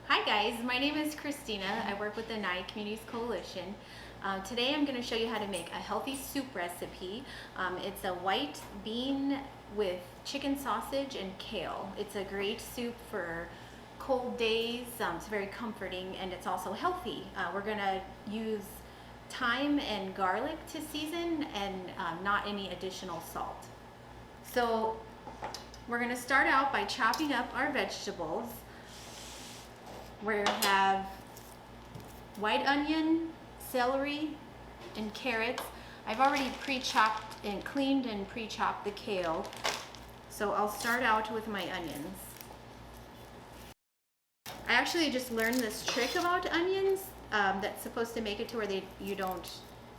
Hi guys, my name is Christina. I work with the Nye Communities Coalition. Today I'm going to show you how to make a healthy soup recipe. It's a white bean with chicken sausage and kale. It's a great soup for cold days. It's very comforting and it's also healthy. We're going to use thyme and garlic to season and not any additional salt. So we're going to start out by chopping up our vegetables. We have white onion, celery, and carrots. I've already pre-chopped and cleaned and pre-chopped the kale. So I'll start out with my onions. I actually just learned this trick about onions that's supposed to make it to where you don't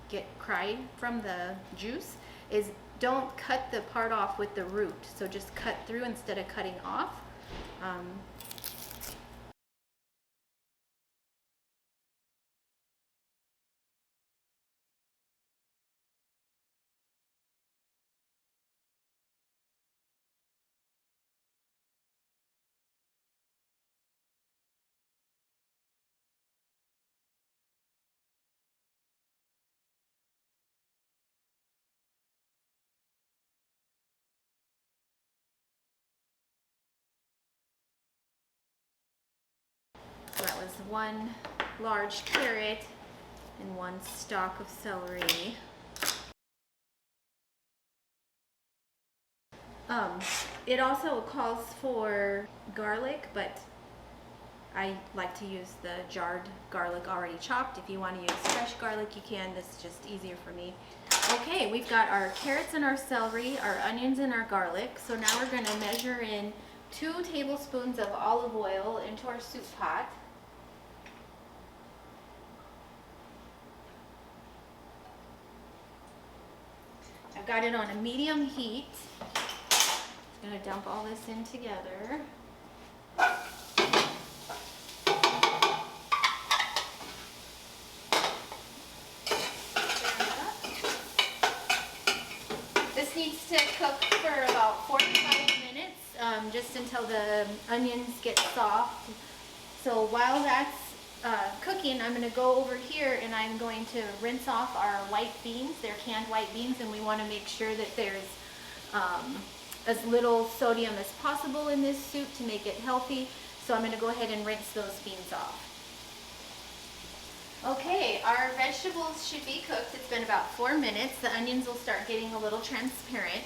get cry from the juice, is don't cut the part off with the root. So just cut through instead of cutting off. So that was one large carrot and one stalk of celery. It also calls for garlic, but I like to use the jarred garlic already chopped. If you want to use fresh garlic, you can. This is just easier for me. Okay, we've got our carrots and our celery, our onions and our garlic. So now we're going to measure in 2 tablespoons of olive oil into our soup pot. I've got it on a medium heat. I'm going to dump all this in together. This needs to cook for about 45 minutes, just until the onions get soft. So while that's cooking, I'm going to go over here and I'm going to rinse off our white beans. They're canned white beans, and we want to make sure that there's as little sodium as possible in this soup to make it healthy. So I'm going to go ahead and rinse those beans off. Okay, our vegetables should be cooked. It's been about 4 minutes. The onions will start getting a little transparent.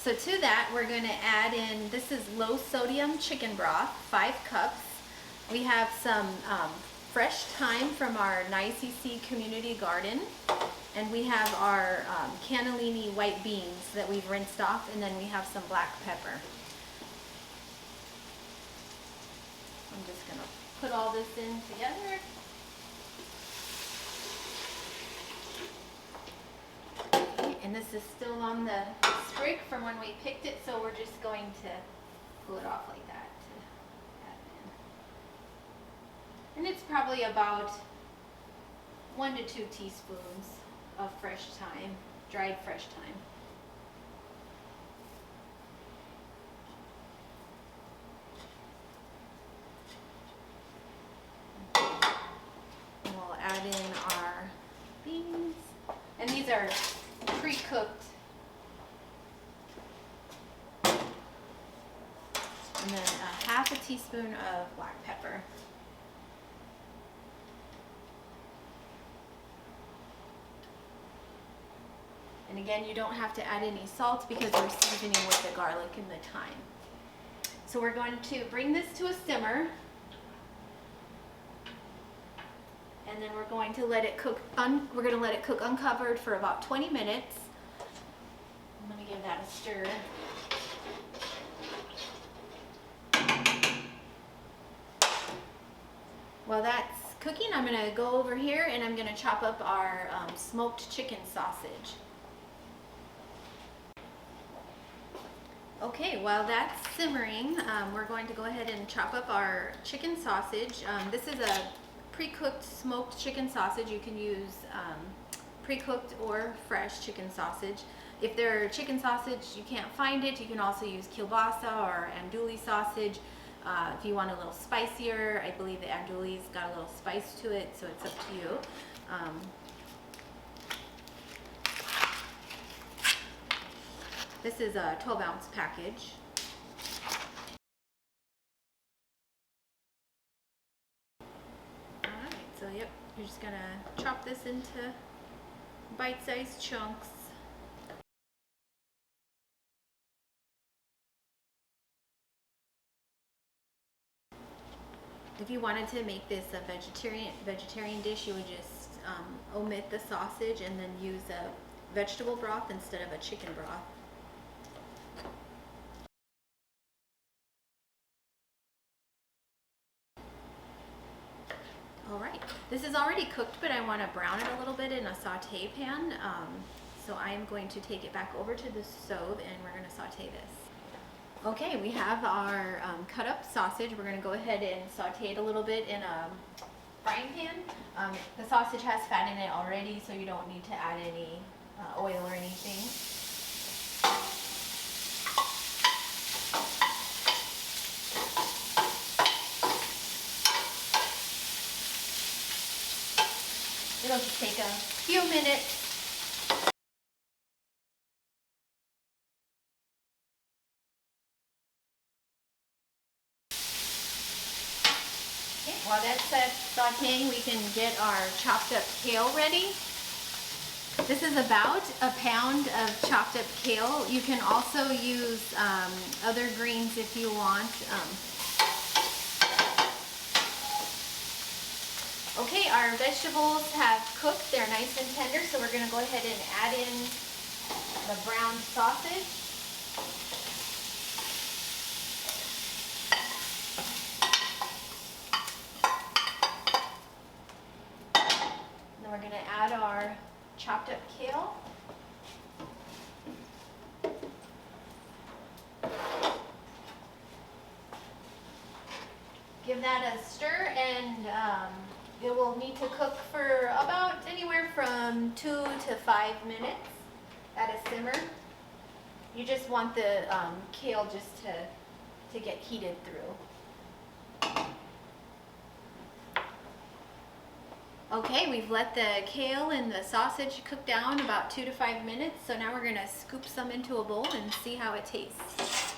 So to that, we're going to add in, this is low sodium chicken broth, 5 cups. We have some fresh thyme from our NYCC community garden. And we have our cannellini white beans that we've rinsed off, and then we have some black pepper. I'm just going to put all this in together. Okay, and this is still on the sprig from when we picked it, so we're just going to pull it off like that to add in. And it's probably about 1 to 2 teaspoons of fresh thyme, dried fresh thyme. And we'll add in our beans. And these are pre-cooked. And then a half a teaspoon of black pepper. And again, you don't have to add any salt because we're seasoning with the garlic and the thyme. So we're going to bring this to a simmer. And then we're going to let it cook, uncovered for about 20 minutes. I'm going to give that a stir. While that's cooking, I'm going to go over here and I'm going to chop up our smoked chicken sausage. Okay, while that's simmering, we're going to go ahead and chop up our chicken sausage. This is a pre-cooked smoked chicken sausage. You can use pre-cooked or fresh chicken sausage. If their chicken sausage, you can't find it, you can also use kielbasa or andouille sausage. If you want a little spicier, I believe the andouille's got a little spice to it, so it's up to you. This is a 12-ounce package. Alright, so yep, you're just gonna chop this into bite-sized chunks. If you wanted to make this a vegetarian dish, you would just omit the sausage and then use a vegetable broth instead of a chicken broth. Alright, this is already cooked, but I want to brown it a little bit in a saute pan. So I am going to take it back over to the stove and we're going to saute this. Okay, we have our cut up sausage. We're going to go ahead and saute it a little bit in a frying pan. The sausage has fat in it already, so you don't need to add any oil or anything. It'll just take a few minutes. While that's sauteing, we can get our chopped up kale ready. This is about a pound of chopped up kale. You can also use other greens if you want. Okay, our vegetables have cooked. They're nice and tender, so we're going to go ahead and add in the browned sausage. Then we're going to add our chopped up kale. Give that a stir, and it will need to cook for about anywhere from 2 to 5 minutes at a simmer. You just want the kale just to get heated through. Okay, we've let the kale and the sausage cook down about 2 to 5 minutes, so now we're going to scoop some into a bowl and see how it tastes.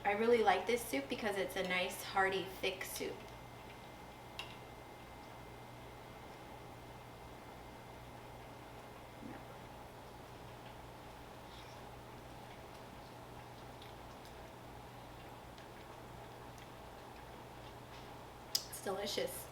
I really like this soup because it's a nice, hearty, thick soup. It's delicious.